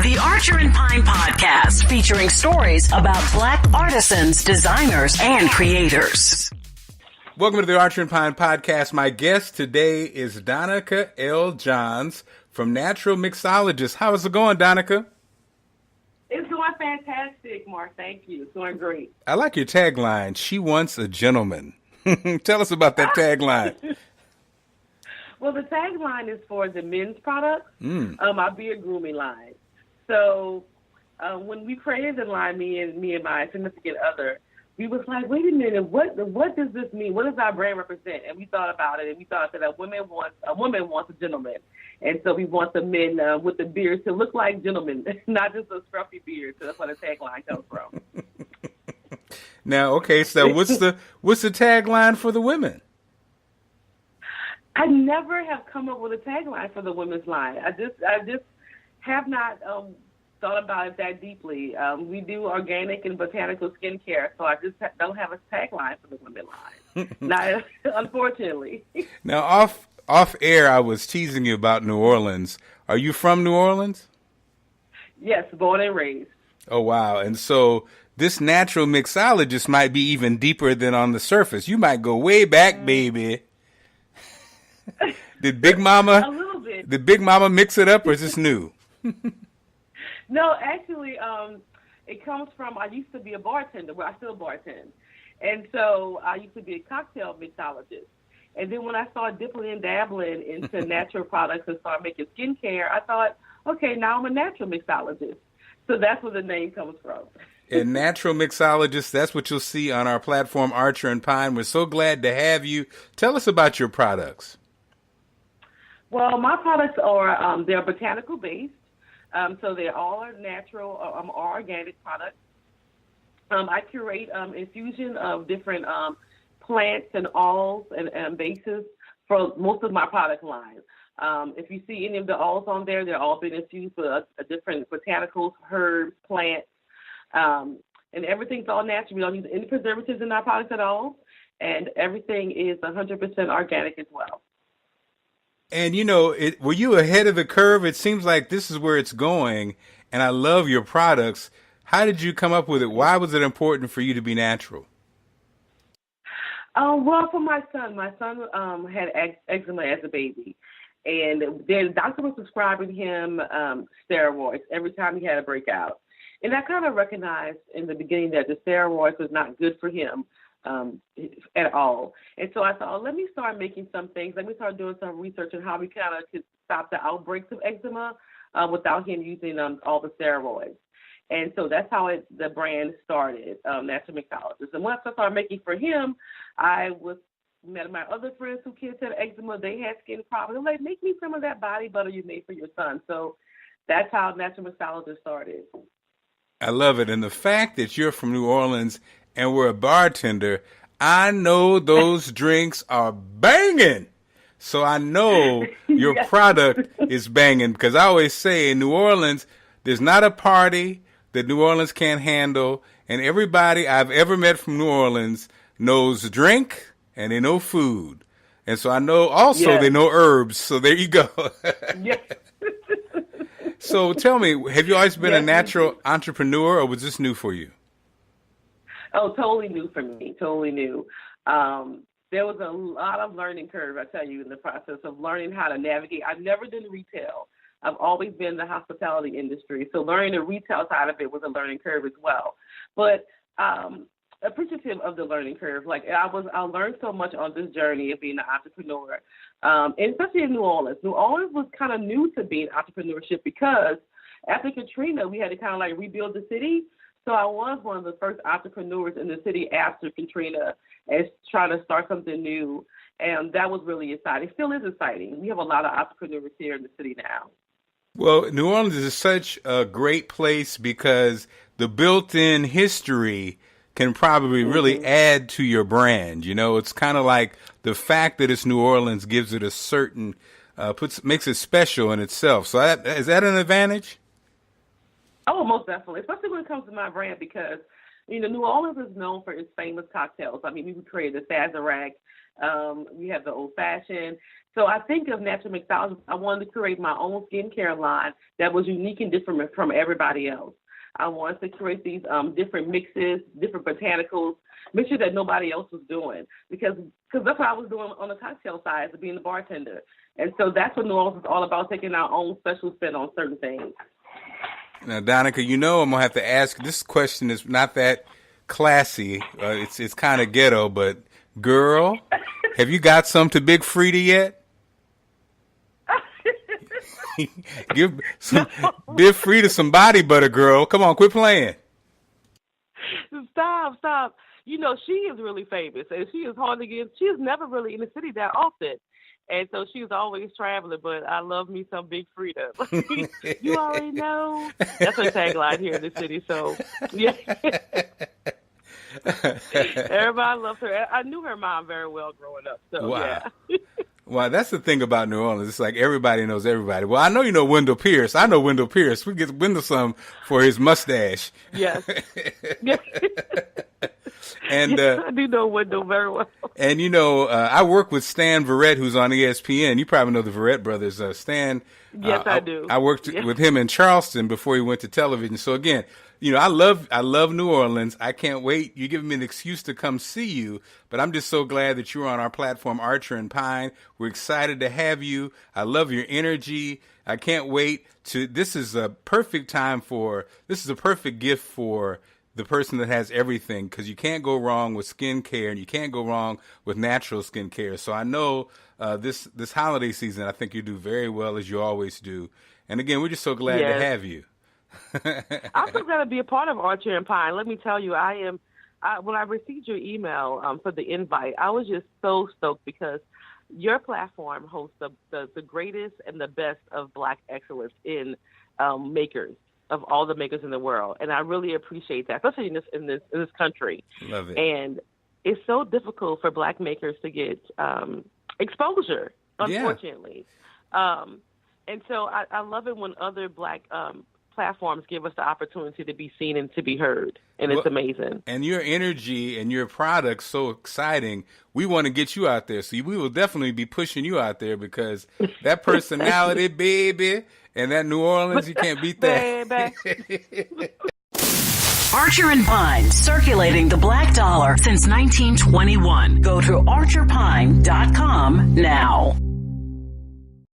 The Archer and Pine Podcast, featuring stories about Black artisans, designers, and creators. Welcome to the Archer and Pine Podcast. My guest today is Donica Johns from Natural Mixologist. How is it going, Donica? It's going fantastic, Mark. Thank you. It's going great. I like your tagline, "She wants a gentleman." Tell us about that tagline. Well, the tagline is for the men's products, our beard grooming line. So when we created the line, me and my significant other, we was like, wait a minute, what does this mean? What does our brand represent? And we thought about it, and we thought that a woman wants a gentleman. And so we want the men with the beards to look like gentlemen, not just a scruffy beard. So that's where the tagline comes from. Now, okay, so what's the tagline for the women? I never have come up with a tagline for the women's line. I just have not thought about it that deeply. We do organic and botanical skincare, so I just don't have a tagline for the women line. Not, unfortunately. Now, off air, I was teasing you about New Orleans. Are you from New Orleans? Yes, born and raised. Oh, wow. And so this natural mixologist might be even deeper than on the surface. You might go way back, baby. Did Big Mama a little bit. Did Big Mama mix it up, or is this new? No, actually, it comes from, I used to be a bartender. Well, I still bartend. And so I used to be a cocktail mixologist. And then when I started dipping and dabbling into natural products and started making skincare, I thought, okay, now I'm a natural mixologist. So that's where the name comes from. And Natural Mixologist, that's what you'll see on our platform, Archer and Pine. We're so glad to have you. Tell us about your products. Well, my products are, they're botanical based. So they're all natural or organic products. I curate infusion of different plants and oils and bases for most of my product line. If you see any of the oils on there, they're all been infused with different botanicals, herbs, plants, and everything's all natural. We don't use any preservatives in our products at all, and everything is 100% organic as well. And, you know, were you ahead of the curve? It seems like this is where it's going, and I love your products. How did you come up with it? Why was it important for you to be natural? Well, for my son had eczema as a baby, and the doctor was prescribing him steroids every time he had a breakout. And I kind of recognized in the beginning that the steroids was not good for him at all. And so I thought, let me start making some things. Let me start doing some research on how we kind of could stop the outbreaks of eczema without him using all the steroids. And so that's how the brand started, Natural Mixologist. And once I started making for him, I met my other friends who kids had eczema. They had skin problems. I'm like, make me some of that body butter you made for your son. So that's how Natural Mixologist started. I love it. And the fact that you're from New Orleans and we're a bartender, I know those drinks are banging. So I know your product is banging, because I always say in New Orleans, there's not a party that New Orleans can't handle. And everybody I've ever met from New Orleans knows drink and they know food. And so I know also they know herbs. So there you go. Yes. So tell me, have you always been a natural entrepreneur, or was this new for you? Oh, totally new for me, totally new. There was a lot of learning curve, I tell you, in the process of learning how to navigate. I've never done retail. I've always been in the hospitality industry. So learning the retail side of it was a learning curve as well. But appreciative of the learning curve. Like I learned so much on this journey of being an entrepreneur, and especially in New Orleans. New Orleans was kind of new to being entrepreneurship, because after Katrina, we had to kind of like rebuild the city. So I was one of the first entrepreneurs in the city after Katrina, and trying to start something new. And that was really exciting. It still is exciting. We have a lot of entrepreneurs here in the city now. Well, New Orleans is such a great place because the built-in history can probably really add to your brand. You know, it's kind of like the fact that it's New Orleans gives it a certain, makes it special in itself. So is that an advantage? Oh, most definitely, especially when it comes to my brand, because, you know, New Orleans is known for its famous cocktails. I mean, we created the Sazerac, We have the old fashioned. So I think of Natural Mixologist, I wanted to create my own skincare line that was unique and different from everybody else. I wanted to create these different mixes, different botanicals, mixtures that nobody else was doing, because that's what I was doing on the cocktail side, being a bartender. And so that's what New Orleans is all about, taking our own special spin on certain things. Now, Donica, I'm going to have to ask, this question is not that classy. It's kind of ghetto, but girl, have you got some to Big Frida yet? Give Big Frida some body butter, girl. Come on, quit playing. Stop. You know, she is really famous, and she is hard to get. She is never really in the city that often. And so she's always traveling, but I love me some Big Frida. You already know. That's her tagline here in the city. So, yeah. Everybody loves her. I knew her mom very well growing up. So, wow. Yeah. Well, that's the thing about New Orleans. It's like everybody knows everybody. Well, I know you know Wendell Pierce. I know Wendell Pierce. We get Wendell some for his mustache. Yes. And I do know Wendell very well. And, you know, I work with Stan Verrett, who's on ESPN. You probably know the Verrett brothers. Stan. Yes, I do. I worked with him in Charleston before he went to television. So, again, you know, I love New Orleans. I can't wait. You're giving me an excuse to come see you. But I'm just so glad that you're on our platform, Archer and Pine. We're excited to have you. I love your energy. I can't wait to. This is a perfect gift for the person that has everything, because you can't go wrong with skincare and you can't go wrong with natural skincare. So I know this holiday season, I think you do very well, as you always do. And again, we're just so glad to have you. I'm so glad to be a part of Archer and Pine. Let me tell you, when I received your email for the invite, I was just so stoked, because your platform hosts the greatest and the best of Black excellence in makers, of all the makers in the world. And I really appreciate that, especially in this country. Love it. And it's so difficult for Black makers to get exposure, unfortunately. Yeah. And so I love it when other Black platforms give us the opportunity to be seen and to be heard. And it's amazing. And your energy and your product's so exciting. We want to get you out there. So we will definitely be pushing you out there, because that personality, baby, and that New Orleans, you can't beat that. Archer and Pine, circulating the Black dollar since 1921. Go to archerpine.com now.